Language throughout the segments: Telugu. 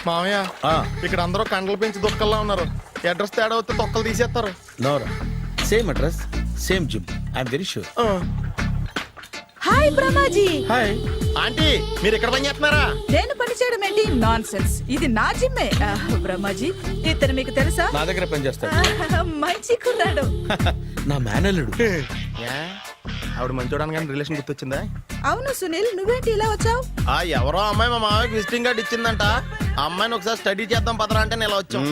మామయ్య ఇక్కడ అందరూ కండలు పెంచి దుక్కల్లా ఉన్నారు. అడ్రస్ తేడా వస్తే తొక్కలు తీసేస్తారు. నోరా same address same gym I'm very sure. Hi Brahmaji. Hi aunty, మీరు ఇక్కడ పని చేస్తున్నారా? నేను పని చేయడం ఏంటి? Nonsense. ఇది నా జిమ్మే. బ్రహ్మాజీ ఇతను మీకు తెలుసా? నా దగ్గర పని చేస్తాడు. మంచి కుర్రాడు. నా మేనల్లుడు. ఆవిడ మంచి చూడడానికి రిలేషన్ గుర్తొచ్చిందా? అవును సునీల్, నువ్వేంటి ఇలా వచ్చావు? ఎవరో అమ్మాయి మా మామయ్యకి విజిటింగ్ కార్డు ఇచ్చిందంట. ఆ అమ్మాయిని ఒకసారి స్టడీ చేద్దాం పదరా అంటే నేను ఇలా వచ్చాం.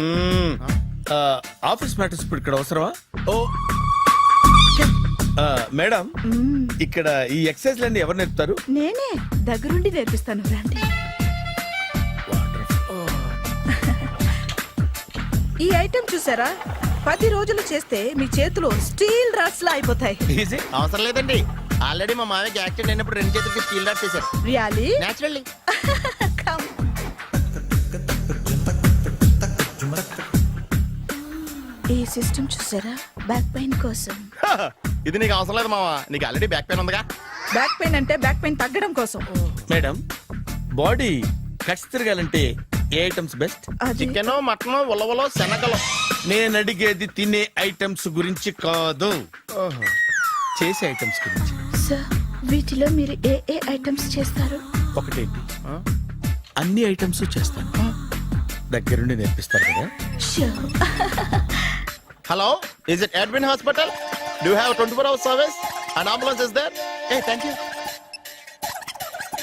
ఆఫీస్ మ్యాటర్స్ ఇప్పుడు ఇక్కడ అవసరమా? ఓ మేడం, ఇక్కడ ఈ ఎక్సర్సైజ్ లన్నీ ఎవరు నేర్పుతారు? నేనే దగ్గరుండి నేర్పిస్తాను, రండి. ఈ ఐటెం చూసారా? 10 రోజులు చేస్తే మీ చేతులు స్టీల్ రాట్స్ లా అయిపోతాయి. ఈజీ. అవసరం లేదండి, ఆల్రెడీ మా మామయ్యకి యాక్సిడెంట్ అయినప్పుడు 2 చేతులకి స్టీల్ డాట్ చేశారు. రియల్లీ? నేచురల్లీ. ఈ సిస్టమ్ చూసారా? బ్యాక్ పెయిన్ కోసం. ఇది నీకు అవసరం లేదు మావా, నీకు ఆల్రెడీ బ్యాక్ పెయిన్ ఉందిగా. బ్యాక్ పెయిన్ అంటే బ్యాక్ పెయిన్ తగ్గడం కోసం. మేడం, బాడీ కట్స్ తిరగాలంటే ఏ ఐటమ్స్ బెస్ట్? చికెన్, మటన్, ఉలవలో, శనగలు. నేను అడిగేది తినే ఐటమ్స్ గురించి కాదు, చేసే ఐటమ్స్ గురించి. సార్, వీటిలో మీరు ఏ ఏ ఐటమ్స్ చేస్తారు? ఒకటేంటి, అన్ని ఐటమ్స్ చేస్తాను. దగ్గరుండి నేర్పిస్తారు కదా. Hello, is it admin hospital? Do have 24 hours service and ambulance is there? Thank you.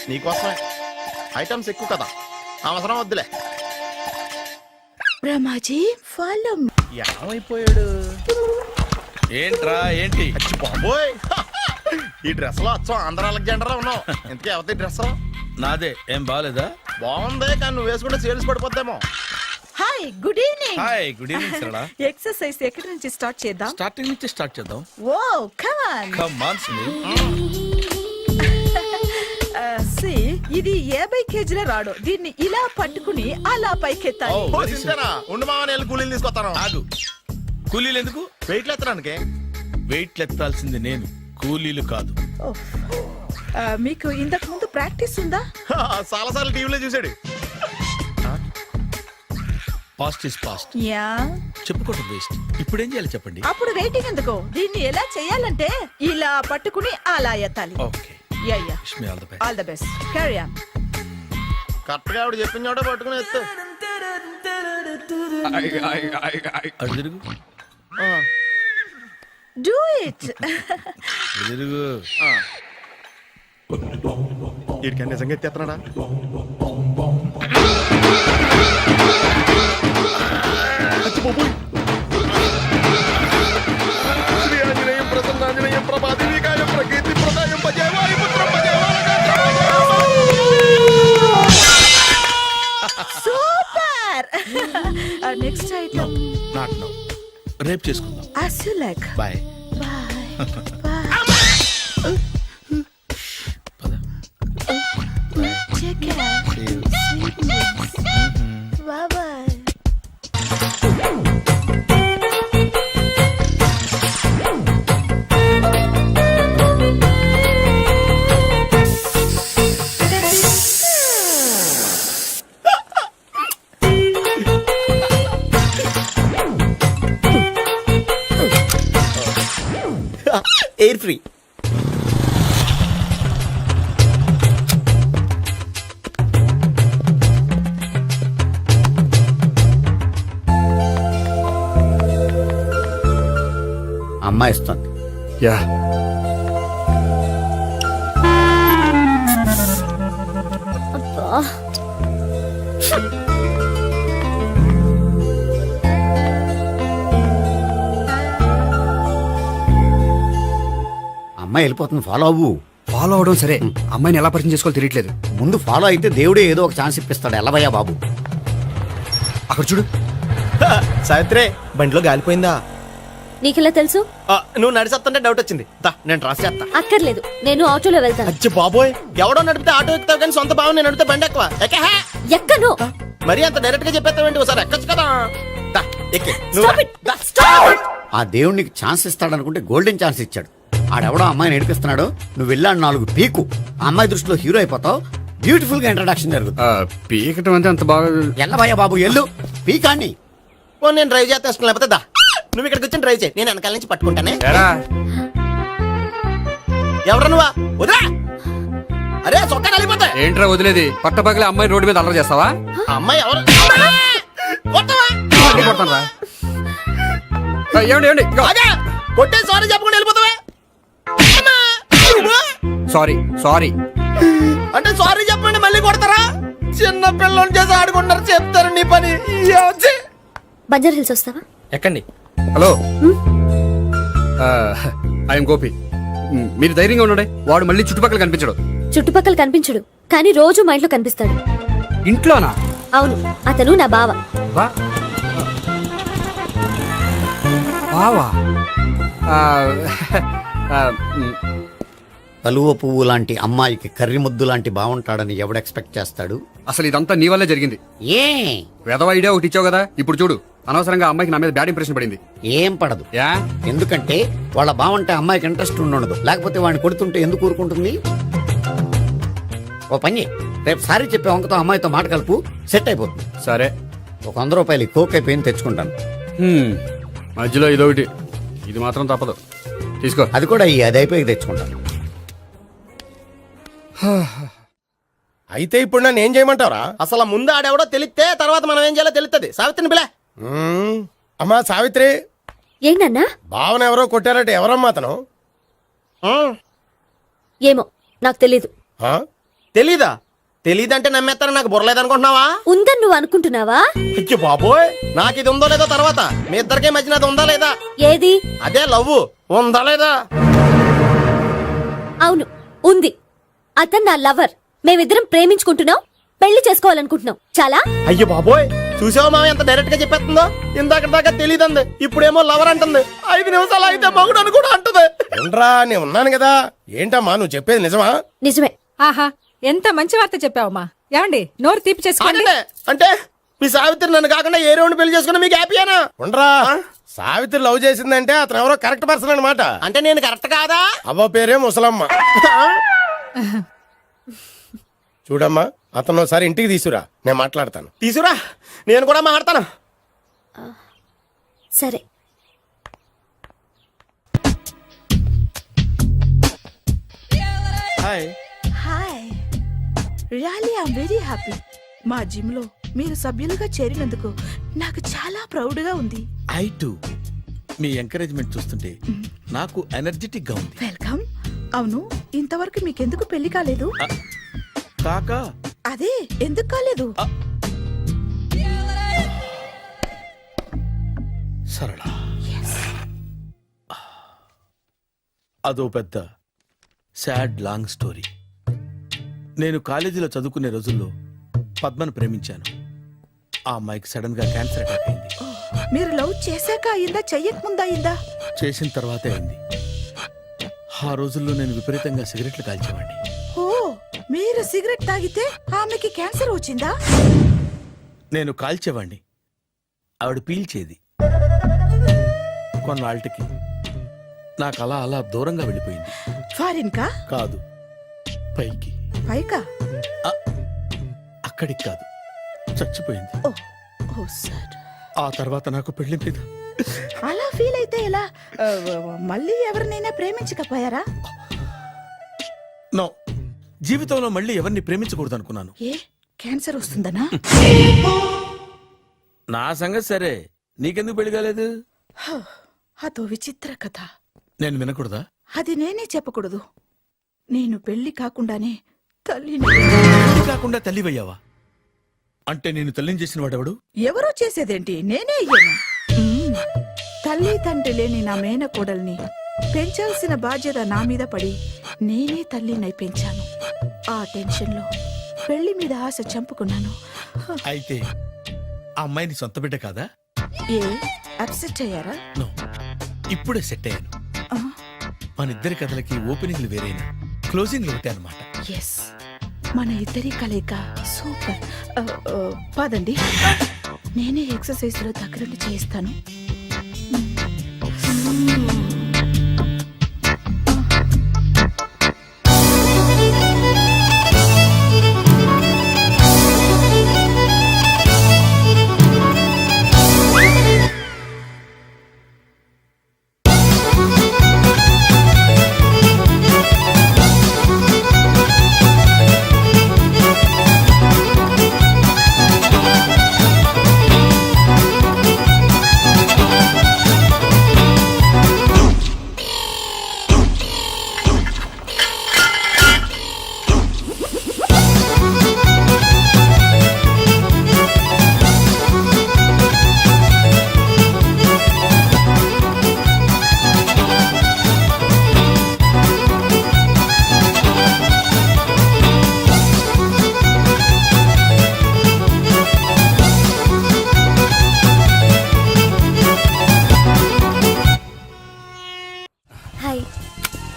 నీకోసమే ఐటమ్స్ ఎక్కువ కదా, అవసరం వద్దులే. బ్రహ్మాజీ ఫాలో. ఏమైపోయాడు? ఏంట్రా ఏంటి? అచ్చి బాబోయ్, ఈ డ్రెస్ లో అచ్చం ఆంధ్ర అలెగ్జాండర్ ఉన్నావు. ఇంతకీ ఎవరి డ్రెస్? నాదే. ఏం బాగాలేదా? బాగుంది, కానీ నువ్వు వేసుకుంటే సేల్స్ పడిపోద్దేమో. Hi, good evening. Hi, good evening Sarala. Exercise ఎక్కడి నుంచి స్టార్ట్ చేద్దాం? స్టార్టింగ్ నుంచి స్టార్ట్ చేద్దాం. Oh come on. Come on Sunil. ఇది 50 కేజీల రాడు. దీన్ని ఇలా పట్టుకుని అలా పైకెత్తాలి. Oh. ఓ, సింతేనా? ఉండు మామ, నేను కూలీలు తీసుకొస్తాను. ఆగు. కూలీలు ఎందుకు? వెయిట్ ఎత్తడానికి. వెయిట్ ఎత్తాల్సింది నేను, కూలీలు కాదు. మీకు ఇంతకు ముందు ప్రాక్టీస్ ఉందా? చాలా సార్లు టీవీలో చూసాడు. Past is past. యా, చెప్పుకోవడం వేస్ట్. ఇప్పుడు ఏం చేయాలి చెప్పండి. అప్పుడు వెయిటింగ్ ఎందుకు? దీన్ని ఎలా చేయాలంటే ఇలా పట్టుకుని అలా ఎత్తాలి. Okay, yeah yeah. Wish me all the best. All the best. Carry on. Correct గా ఆవిడ చెప్పిన చోట పట్టుకుని ఎత్తు. అటు తిరుగు. Do it. అటు తిరుగు. వీడికి నిజంగా ఎత్తేస్తున్నాడా? శ్రీ ఆంజనేయం ప్రసన్నాంజనేయం ప్రభాదివికాయం ప్రకీర్తి ప్రదాయం భజేవాయు పుత్రం super. Next item not now, రేపు చేసుకుందాం. as you like. Bye. Bye. Bye. పద. Take care. See you. Sweet dreams. Bye bye. Air free. అమ్మాయి ఇస్తుంది. యా, అమ్మాయి వెళ్ళిపోతుంది, ఫాలో అవ్వు. ఫాలో అవడం సరే, అమ్మాయిని ఎలా పరిచయం చేసుకోవాలో తెలియట్లేదు. ముందు ఫాలో అయితే దేవుడే ఏదో ఒక ఛాన్స్ ఇప్పిస్తాడు. ఎలవయ్యా బాబు. అక్కడ చూడు. సావిత్రి, బండిలో గాలిపోయిందా? నీకెలా తెలుసు? నువ్వు నడిచేస్తుంటే డౌట్ వచ్చింది. నేను ట్రాస్ చేస్తా. అక్కర్లేదు, నేను ఆటోలో వెళ్తాను. అచ్చి బాబోయ్, ఎవడో నడిపితే ఆటో ఎక్కుతావు కానీ సొంత భావం నేను నడిపితే బండి ఎక్కువ. ఎక్కను. మరి అంత డైరెక్ట్ గా చెప్పేస్తావేంటి? ఒకసారి ఎక్కొచ్చు కదా. ఎక్కే. Stop it. Stop it. ఆ దేవుడు నీకు ఛాన్స్ ఇస్తాడు అనుకుంటే గోల్డెన్ ఛాన్స్ ఇచ్చాడు. ఆడెవడో అమ్మాయిని ఏడిపిస్తున్నాడు, నువ్వు వెళ్ళాడు 4 పీకు. ఆ అమ్మాయి దృష్టిలో హీరో అయిపోతావు. బ్యూటిఫుల్ గా ఇంట్రడక్షన్ జరుగుతుంది. పీకటం అంటే అంత బాగా ఎల్లబయ్యా బాబు ఎల్లు పీకాన్ని. ఓ నేను డ్రైవ్ చేస్తాను, లేకపోతే దా నువ్వు ఇక్కడికి వచ్చి డ్రైవ్ చేయి, నేను వెనకాల నుంచి పట్టుకుంటానే. ఎరా ఎవరు నువ్వా? వదిలా. అరే చొక్కా కలిపోతా. ఏంట్రా వదిలేది? పట్టపగలే అమ్మాయి రోడ్డు మీద అల్లరి చేస్తావా? అమ్మాయి ఎవరు? కొట్టవా? కొడతాను రా. ఏమండి ఏమండి అదే కొట్టే సారీ చెప్పకుండా వెళ్ళిపోతావా? Sorry sorry. అంటే సారీ చెప్పండి మళ్ళీ కొడతారా? చిన్న పిల్లలు చేసి ఆడుకుంటారు, చెప్తారు నీ పని. బంజారా హిల్స్ వస్తావా? ఎక్కండి. Hello I'm Gopi. మీరు ధైర్యంగా ఉండండి. వాడు మళ్ళీ చుట్టుపక్కల కనిపించడు. చుట్టుపక్కల కనిపించడు, కానీ రోజు మా ఇంట్లో కనిపిస్తాడు. ఇంట్లోనా? అవును, అతను నా బావ. వా బావా. కలువ పువ్వు లాంటి అమ్మాయికి కర్రి ముద్దు లాంటి బాగుంటాడని ఎవడు ఎక్స్పెక్ట్ చేస్తాడు? అసలు ఇదంతా నీ వల్లే జరిగింది. ఏ వెధవ ఐడియా ఒకటి ఇచ్చావు కదా, ఇప్పుడు చూడు అనవసరంగా అమ్మాయికి నా మీద బ్యాడ్ ఇంప్రెషన్ పడింది. ఏం పడదు. యా ఎందుకంటే వాళ్ళ బాగుంటే అమ్మాయికి ఇంట్రెస్ట్ ఉండదు. లేకపోతే వాడిని కొడుతుంటే ఎందుకు ఊరుకుంటుంది? ఓ పని చెయ్. రేపు సారీ చెప్పే వంకతో అమ్మాయితో మాట కలుపు, సెట్ అయిపోతుంది. సరే. ఒక 100 రూపాయలు కోక్ అయిపోయింది తెచ్చుకుంటాను. మధ్యలో ఇదొకటి, ఇది మాత్రం తప్పదు. తీసుకో. అది కూడా అది అయిపోయి తెచ్చుకుంటాను. అయితే ఇప్పుడు నన్ను ఏం చేయమంటావరా? అసలు ముందు ఆడెవడో తెలిస్తే తర్వాత మనం ఏం చేయాలో తెలుస్తుంది. సావిత్రిని పిల్ల. అమ్మా సావిత్రి, ఏంటన్నా? భావన ఎవరో కొట్టారట, ఎవరమ్మా అతను? ఏమో నాకు తెలీదు. ఆ? తెలీదా? తెలీదంటే నమ్మేస్తారని నాకు బుర్రలేదనుకుంటున్నావా? ఉందని నువ్వు అనుకుంటున్నావా? అయ్యో బాబోయ్, నాకు ఇది ఉందో లేదో తర్వాత. మీ ఇద్దరికే మధ్యన అది ఉందా లేదా? ఏది? అదే లవ్ ఉందా లేదా? అవును, ఉంది. అతను నా లవర్. మేమిద్దరం ప్రేమించుకుంటున్నాం, పెళ్లి చేసుకోవాలనుకుంటున్నాం. చాలా. అయ్యో బాబోయ్, చూసావా మామ ఎంత డైరెక్ట్ గా చెప్పేస్తుందో? ఇందాక దాకా తెలియదండి, ఇప్పుడేమో లవర్ అంటుంది. 5 నిమిషాలు అయితే మగుడు అని కూడా అంటుంది. ఏంట్రా, నేను ఉన్నాను కదా. ఏంటమ్మా నువ్వు చెప్పేది నిజమా? నిజమే. ఆహా, ఎంత మంచి వార్త చెప్పావమ్మా. ఏమండి నోరు తీపి చేసుకోండి. అంటే మీ సావిత్రి నన్ను కాకుండా ఏ రౌండ్ పెళ్లి చేసుకున్నా మీకు హ్యాపీయేనా? ఉండరా, సావిత్రి లవ్ చేసిందంటే అతను ఎవరో కరెక్ట్ పర్సన్ అనమాట. అంటే నేను కరెక్ట్ కాదా? అవ్వ పేరే ముసలమ్మ. చూడమ్మా, అతను ఒకసారి ఇంటికి తీసుకురా, నేను మాట్లాడతాను. తీసురా, నేను కూడా మాట్లాడతాను. సరే. Hi. Hi, really I'm very happy. మా జిమ్ లో మీరు సభ్యులుగా చేరినందుకు నాకు చాలా ప్రౌడ్ గా ఉంది. ఐ టు మీ ఎంకరేజ్మెంట్ చూస్తుంటే నాకు ఎనర్జెటిక్ గా ఉంది. వెల్కమ్. అవును, ఇంతవరకు మీకెందుకు పెళ్లి కాలేదు? కాకా అదే ఎందుకు కాలేదు? సరళ, అదో పెద్ద సాడ్ లాంగ్ స్టోరీ. నేను కాలేజీలో చదువుకునే రోజుల్లో పద్మను ప్రేమించాను. ఆ అమ్మాయికి సడన్ గా క్యాన్సర్ అటాక్ అయింది. మీరు లవ్ చేశాక అయిందా, చెయ్యక ముందా అయిందా? చేసిన తర్వాతే అయింది. ఆ రోజుల్లో నేను విపరీతంగా సిగరెట్లు కాల్చేవాడిని. ఓ, మీరు సిగరెట్ తాగితే ఆమెకి క్యాన్సర్ వచ్చిందా? నేను కాల్చేవాణ్ణి, ఆవిడ పీల్చేది. కొన్నాళ్ళకి నాకు అలా అలా దూరంగా వెళ్ళిపోయింది. ఫారిన్ కా? కాదు, పైకి. పైకా? అక్కడికి కాదు, చచ్చిపోయింది. ఓ, ఓ సార్. ఆ తర్వాత నాకు పెళ్లి మీద అలా ఫీల్ అయితే ఎలా? మళ్ళీ ఎవరినైనా ప్రేమించకపోయారా? నో, జీవితంలో మళ్ళీ ఎవరిని ప్రేమించకూడదు అనుకున్నాను. ఏ, క్యాన్సర్ వస్తుందనా? నా సంగతి సరే, నీకెందుకు పెళ్లి కాలేదు? అదో విచిత్ర కథ. నేను వినకూడదా? అది నేనే చెప్పకూడదు. నేను పెళ్లి కాకుండానే తల్లిని. పెళ్లి కాకుండా తల్లివయ్యావా? అంటే నేను తల్లిని చేసిన వాడెవడు? ఎవరో చేసేదేంటి, నేనే అయ్యాను. తల్లి తండ్రి లేని నా మేనకోడల్ని పెంచాల్సిన బాధ్యత నా మీద పడి నేనే తల్లినై పెంచాను. ఆ టెన్షన్లో పెళ్లి మీద ఆశ చంపుకున్నాను. అయితే ఆ అమ్మాయిని సొంత బిడ్డ కాదా? ఏ, అప్సెట్ అయ్యారా? నో, ఇప్పుడే సెట్ అయ్యాను. ఆ, మన ఇద్దరి కథలకి ఓపెనింగ్లు వేరైనా క్లోజింగ్లు ఒకటే అనమాట. ఎస్, మన ఇద్దరి కలయిక సూపర్. పదండి, నేనే ఎక్సర్సైజ్ లో దగ్గరుండి చేయిస్తాను.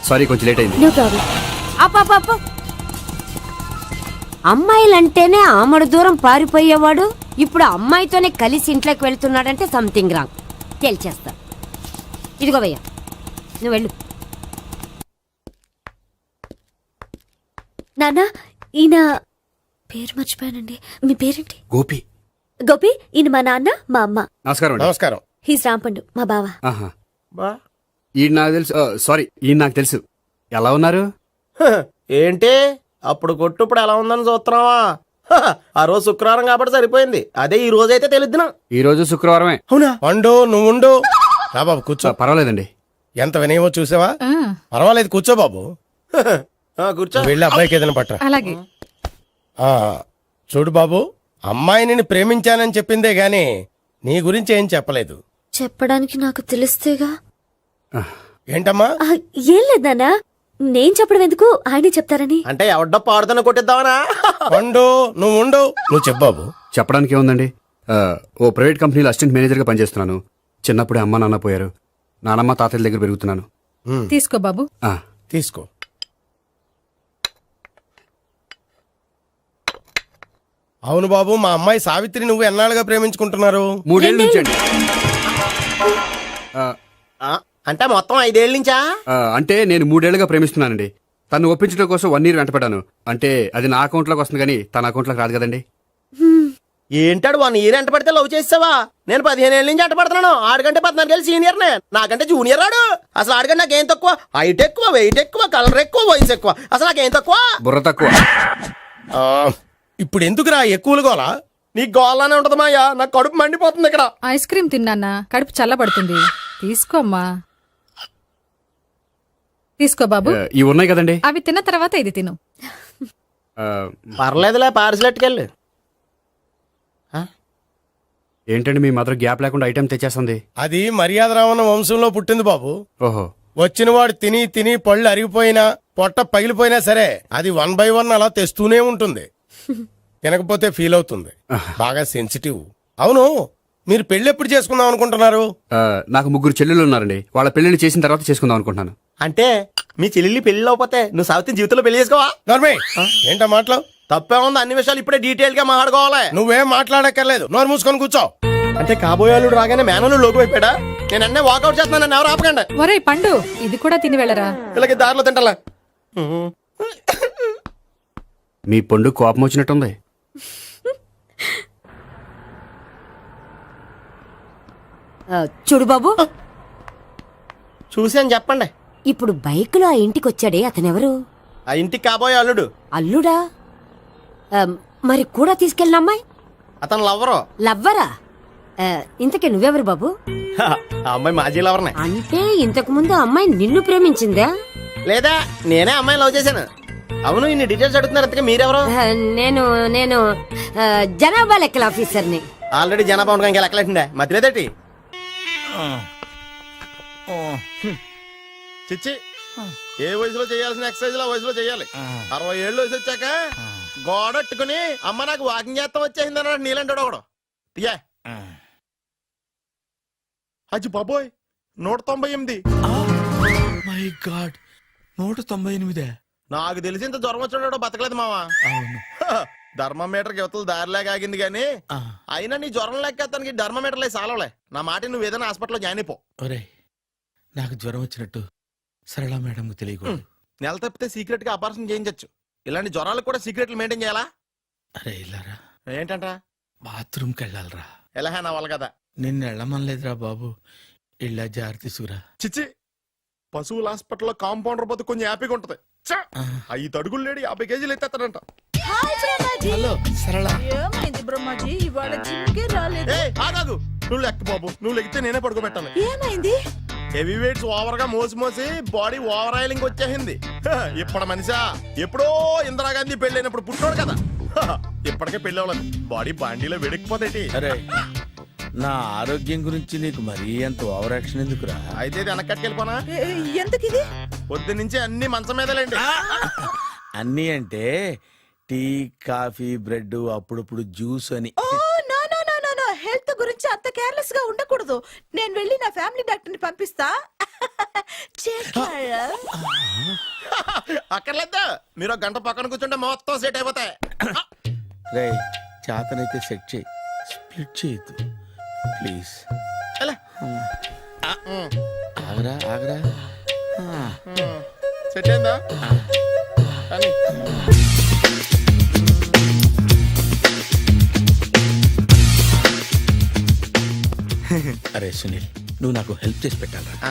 సారీ కొంచెం లేట్ అయింది. No problem. అప్ప అమ్మాయిలంటేనే ఆమడు దూరం పారిపోయేవాడు ఇప్పుడు అమ్మాయితోనే కలిసి ఇంట్లోకి వెళ్తున్నాడంటే సంథింగ్ రాంగ్ తేల్చేస్తా. ఇదిగో భయ్యా నువ్వు వెళ్ళు. నాన్న ఈయన పేరు మర్చిపోయానండి. మీ పేరేంటి? గోపి. గోపి. ఈయన మా నాన్న మా అమ్మ. నమస్కారం అండి. నమస్కారం. హీస్ రాంపండు మా బావ. ఆహా. బా ఈయన నాకు తెలుసు. సారీ ఈయన నాకు తెలుసు. ఎలా ఉన్నారు? హ, ఏంటి అప్పుడు కొట్టు ఇప్పుడు ఎలా ఉందని చూస్తున్నావా? హ, ఆ రోజు శుక్రవారం కాబట్టి సరిపోయింది. అదే ఈ రోజు అయితే తెలుద్దునా. ఈ రోజు శుక్రవారమే. అవునా? పండు నువ్వుండు. రా బాబు కూర్చో. పర్వాలేదండి. ఎంత వినయమో చూసావా? పర్వాలేదు కూర్చో బాబు. కూర్చో. నువ్వు వెళ్ళి అబ్బాయికి ఏదైనా పట్టరా. అలాగే. ఆ, చూడు బాబు, అమ్మాయి నిన్ను ప్రేమించానని చెప్పిందే గాని నీ గురించి ఏం చెప్పలేదు. చెప్పడానికి నాకు తెలిస్తేగా. ఏంటమ్మా? ఆ, ఏం లేదు నాన్న, నేను చెప్పడం ఎందుకు, ఆయనే చెప్తారని. అంటే ఎవడ్డో పాడుతున్నా కొట్టిద్దామనా? పండు నువ్వు చెప్పు బాబు. చెప్పడానికి ఏముందండి, ఓ ప్రైవేట్ కంపెనీలో అసిస్టెంట్ మేనేజర్గా పనిచేస్తున్నాను. చిన్నప్పుడే అమ్మ నాన్న పోయారు. నానమ్మ తాతయ్య దగ్గర పెరుగుతున్నాను. తీసుకో బాబు. ఆ, తీసుకో. అవును బాబు, మా అమ్మాయి సావిత్రి నువ్వు ఎన్నాళ్ళుగా ప్రేమించుకుంటున్నారు? 3 ఏళ్ళ నుంచి అండి. ఆ, అంటే మొత్తం 5 ఏళ్ళ నుంచా? అంటే నేను 3 ఏళ్ళుగా ప్రేమిస్తున్నానండి. తను ఒప్పించడం కోసం 1 year వెంటపడ్డాను. అంటే అది నా అకౌంట్లోకి వస్తుంది కానీ తన అకౌంట్లోకి రాదు కదండి. ఏంటాడు 1 year ఎంట పడితే లవ్ చేసావా? నేను 15 ఏళ్ళ నుంచి ఎంట పడుతున్నాను. ఆడికంటే 14 ఏళ్ళు సీనియర్ నే, నాకంటే జూనియర్ రాడు. అసలు ఆడికంటే నాకేం తక్కువ? హైట్ ఎక్కువ, వెయిట్ ఎక్కువ, కలర్ ఎక్కువ, వయసు ఎక్కువ. అసలు నాకేం తక్కువ? బుర్ర తక్కువ. ఆ, ఇప్పుడు ఎందుకురా ఎక్కువలు గోలా? నీకు గోళ్ళనే ఉంటది మాయా, నాకు కడుపు మండిపోతుంది ఇక్కడ. ఐస్ క్రీమ్ తిన్నానా, కడుపు చల్లబడుతుంది. తీసుకోమ్మా. తీసుకో బాబు. ఇవి ఉన్నాయి కదండి. అవి తిన్న తర్వాత ఇది తిను. ఆ, పర్లేదులే, పార్సిలెట్కెళ్ళి. ఏంటండి మీ మదర్ గ్యాప్ లేకుండా ఐటెం తెచ్చేస్తుంది? అది మర్యాద రావణ వంశంలో పుట్టింది బాబు. ఓహో. వచ్చిన వాడు తిని తిని పళ్ళు అరిగిపోయినా పొట్ట పగిలిపోయినా సరే అది 1 by 1 అలా తెస్తూనే ఉంటుంది. తినకపోతే ఫీల్ అవుతుంది. బాగా సెన్సిటివ్. అవును, మీరు పెళ్లి ఎప్పుడు చేసుకుందాం అనుకుంటున్నారు? నాకు 3 చెల్లెలు ఉన్నారండి. వాళ్ళ పెళ్లిని చేసిన తర్వాత చేసుకుందాం అనుకుంటున్నాను. అంటే మీ చెల్లెల్ని పెళ్లి లేకపోతే నువ్వు సావిత్రి జీవితంలో పెళ్లి చేసుకోవా? నోర్మే, ఏంటా మాటలు? తప్పే ఉంది, అన్ని విషయాలు ఇప్పుడే డీటెయిల్ గా మాట్లాడుకోవాలి. నువ్వేం మాట్లాడక్కర్లేదు, నోరు మూసుకొని కూర్చో. అంటే కాబోయేవాళ్ళు రాగానే మేనలు లోకి అయిపోయాడా? నేను అన్నీ వాకౌట్ చేస్తున్నాను, నన్ను ఎవరు ఆపకండి. ఒరేయ్ పండు, ఇది కూడా తిని వెళ్ళరా. ఇలాగే దారిలో తింటలా. మీ పండు కోపం వచ్చినట్టుంది. చూడు బాబు, చూసి అని చెప్పండి. ఇప్పుడు బైక్లో ఆ ఇంటికి వచ్చాడే అతనెవరు? ఆ ఇంటికి కాబోయే అల్లుడు. అల్లుడా? మరి కూడా తీసుకెళ్ళిన అమ్మాయి అతను లవ్వరు. లవ్వరా? ఇంతకీ నువ్వెవరు బాబు? ఆ అమ్మాయి మాజీ లవర్నే. అంటే ఇంతకు ముందు అమ్మాయి నిన్ను ప్రేమించిందా? లేదా నేనే అమ్మాయి లవ్ చేశాను. అవును, ఇన్ని డీటెయిల్స్ అడుగుతున్నారు, ఇంతకీ మీరెవరు? నేను నేను జనాభా లెక్కల ఆఫీసర్ని. ఆల్రెడీ జనాభా ఉండగా ఇంకా లెక్కలేటండే మధ్యలేదేటి. చిచ్చి, ఏ వయసులో చేయాల్సిన ఎక్సర్సైజ్ ఆ వయసులో చేయాలి. 60 ఏళ్ళు వయసు వచ్చాక గోడట్టుకుని అమ్మ నాకు వాకింగ్ చేస్తాం వచ్చేసింది అన్నాడు నీలంటాడు ఒకడు. యా అజ్జి బాబోయ్, 198. My God, 198. నాకు తెలిసి ఇంత జ్వరం వచ్చాడో బతకలేదు మావా. అవును. ధర్మమీటర్ యువతలు దారిలాగా ఆగింది గానీ అయినా నీ జ్వరం లెక్క అతనికి ధర్మమీటర్లే సాలవలే. నా మాట నువ్వు ఏదైనా హాస్పిటల్లో జాయిన్ అయిపో. ఒరే, నాకు జ్వరం వచ్చినట్టు సరళ మేడం తెలియకూడదు. నెల తప్పితే సీక్రెట్ గా ఆపరేషన్ చేయించచ్చు. ఇలాంటి జ్వరాలకు కూడా సీక్రెట్లు మెయింటైన్ చేయాలా? అరే ఇల్లారా, ఏంటంట? బాత్రూమ్కి వెళ్ళాలరా. ఎలాహే నా వాళ్ళ కదా. నిన్ను వెళ్ళమనలేదురా బాబు, ఇళ్ళ జారి తీసుకురా. చిచ్చి, పశువుల హాస్పిటల్లో కాంపౌండర్ బతు కొంచెం హ్యాపీగా ఉంటది. 5 అడుగులు లేడి 50 కేజీలు ఎత్తేస్తాడంట. హలో సరళ. ఏమైంది బ్రహ్మాజీ, ఇవాళ జిమ్కే రాలేదు? ఏ ఆగాగు, నువ్వు లెక్క బాబు, నువ్వు లెక్కితే నేనే పడుకోబెట్టాలి. ఏమైంది? హెవీ వెయిట్స్ ఓవర్ గా మోసి మోసి బాడీ ఓవర్ ఆయిలింగ్ వచ్చేసింది. ఇప్పుడు మనిషా ఎప్పుడో ఇందిరాగాంధీ పెళ్ళైనప్పుడు పుట్టాడు కదా, ఇప్పటికే పెళ్ళి అవ్వలేదు. బాడీ బాండీలో వెడికిపోతేటి. అరే, నా ఆరోగ్యం గురించి నీకు మరీ అంత ఓవర్ యాక్షన్ ఎందుకురా? అయితే ఇది వెనకట్టుకెళ్ళిపోనా? ఎందుకు ఇది? పొద్దు నుంచి అన్ని మంచం మీదలేండి. అన్నీ అంటే టీ, కాఫీ, బ్రెడ్, అప్పుడప్పుడు జ్యూస్ అని. హెల్త్ గురించి అంత కేర్లెస్ గా ఉండకూడదు. నేను వెళ్ళి నా ఫ్యామిలీ డాక్టర్ ని పంపిస్తా. చేస్తారా? అక్కర్లేదు, మీరు ఒక గంట పక్కన కూర్చుంటే మొత్తం సెట్ అయిపోతాయి. రే చేతనైతే సెట్ చేయి, స్ప్లిట్ చేయొద్దు ప్లీజ్. ఎలా? ఆగరా ఆగరా. సెట్ అయిందా? కానీ అరే సునీల్, నువ్వు నాకు హెల్ప్ చేసి పెట్టాలరా.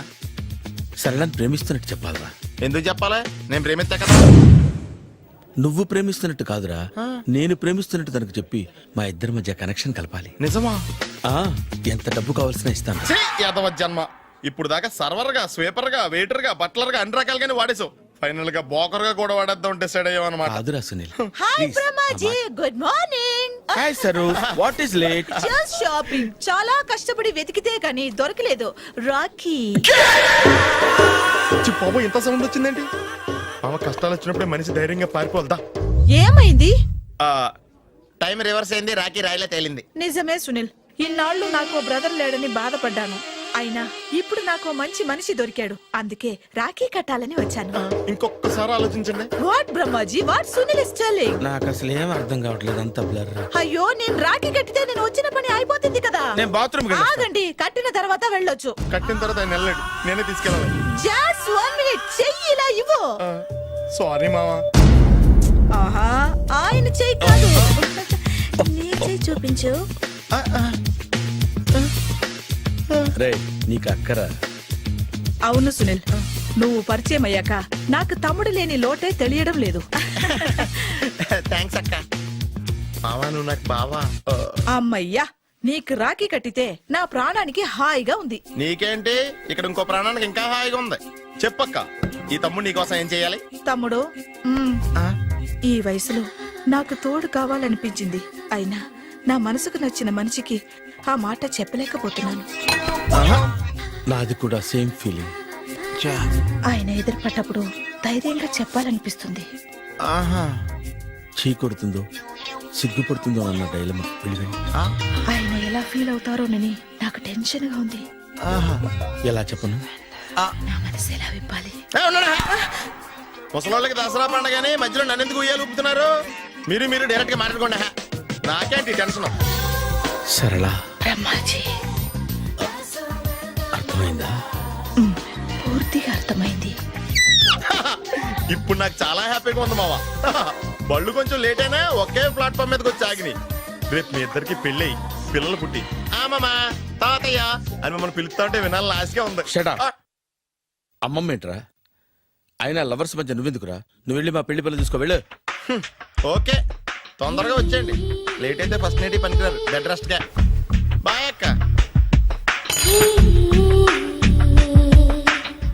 సరళని ప్రేమిస్తున్నట్టు చెప్పాలరా. ఎందుకు చెప్పాలి? నేను ప్రేమిస్తా కదా. నువ్వు ప్రేమిస్తున్నట్టు కాదురా, నేను ప్రేమిస్తున్నట్టు తనకు చెప్పి మా ఇద్దరి మధ్య కనెక్షన్ కలపాలి. నిజమా? ఆ ఎంత డబ్బు కావాల్సిన ఇస్తాను. ఛీ, యాదవ జన్మ. ఇప్పుడు దాకా సర్వర్ గా, స్వీపర్ గా, వెయిటర్ గా, బట్లర్ గా అన్ని రకాలుగానే వాడేసావు. ఫైనల్ గా బోకర్ గా కూడా వాడేద్దాం డిసైడ్ అయ్యావు అనమాట. కాదురా Sunil. Hi Brahmaji, good morning. Hi sir, what is late? Just shopping. చాలా కష్టపడి వెతికితే కానీ దొరకలేదు. రాఖీ. బాబు ఇంత సౌండ్ వచ్చిందేంటి? మామ కష్టాలు వచ్చినప్పుడే మనిషి ధైర్యంగా పారిపోల్దా. ఏమైంది? టైం రివర్స్ అయింది, రాఖీ రాయిలా తేలింది. నిజమే సునీల్, ఇన్నాళ్ళు నాకు బ్రదర్ లేడని బాధపడ్డాను. అయినా ఇప్పుడు నాకు మంచి మనిషి దొరికాడు. అందుకే రాఖీ కట్టాలని వచ్చాను. ఇంకొకసారి ఆలోచించండి. What Brahmaji, what Sunil is telling? నాకు అసలు ఏం అర్థం కావట్లేదు, అంత బ్లర్. అయ్యో, నేను రాఖీ కట్టితే నేను వచ్చిన పని అయిపోతుంది కదా. నేను బాత్రూమ్ ఆగండి, కట్టిన తర్వాత వెళ్ళొచ్చు. కట్టిన తర్వాత ఆయన వెళ్ళాడు, నేనే తీసుకెళ్ళాలి. జస్ట్ 1 మినిట్, చెయ్యి ఇలా ఇవ్వు. సారీ మామా. ఆహా, ఆయన చెయ్యి కాదు, నీ చెయ్యి చూపించు. రే నీకు అక్కరా. అవును సునీల్, నువ్వు పరిచయం అయ్యాక నాకు తమ్ముడు లేని లోటే తెలియడం లేదు. థ్యాంక్స్ అక్క. మామా నువ్వు నాకు బావా. అమ్మయ్యా, నీకు రాఖీ కట్టితే నా ప్రాణానికి హాయిగా ఉంది. నీకేంటి, ఇక్కడ ఇంకో ప్రాణానికి ఇంకా హాయిగా ఉంది. చెప్పక్క, ఈ తమ్ముడు నీకోసం ఏం చేయాలి? తమ్ముడు, ఈ వయసులో నాకు తోడు కావాలనిపించింది. అయినా నా మనసుకు నచ్చిన మనిషికి ఆ మాట చెప్పలేకపోతున్నాను. నాది కూడా సేమ్ ఫీలింగ్. ఆయన ఎదురుపడ్డప్పుడు ధైర్యంగా చెప్పాలనిపిస్తుంది. చీ కొడుతుందో సిగ్గుపడుతుందో అన్న డైలమా వెళ్ళిపోయింది. ఆయన ఎలా ఫీల్ అవుతారోనని నాకు టెన్షన్ గా ఉంది. ఎలా చెప్పను? నా మనసు ఎలా విప్పాలి? ముసలోళ్ళకి దసరా పండగని మధ్యలో నన్ను ఎందుకు ఉయ్యాలు ఊపుతున్నారు? మీరు డైరెక్ట్ గా మాట్లాడుకోండి. నాకేంటి టెన్షన్? సరళ, బ్రహ్మాజీ, అర్థమైందా? పూర్తిగా అర్థమైంది. ఇప్పుడు నాకు చాలా హ్యాపీగా ఉంది మావా. బళ్ళు కొంచెం లేట్ అయినా ఒకే ప్లాట్ఫామ్ మీదకి వచ్చి ఆగినాయి. రేపు మీ ఇద్దరికి పెళ్ళి పిల్లలు పుట్టి మామా తాతయ్య అని మమ్మల్ని పిలుస్తా ఉంటే వినాలని ఆశగా ఉంది. Shut up. అమ్మమ్మ ఏంట్రా? అయినా లవర్స్ మధ్య నువ్వెందుకురా? నువ్వు వెళ్ళి మా పెళ్లి పిల్లలు తీసుకో వెళ్ళు. ఓకే, తొందరగా వచ్చేయండి. లేట్ అయితే ఫస్ట్ నైట్ పనికిరారు. బెడ్ రెస్ట్ గా. బాయ్ అక్క.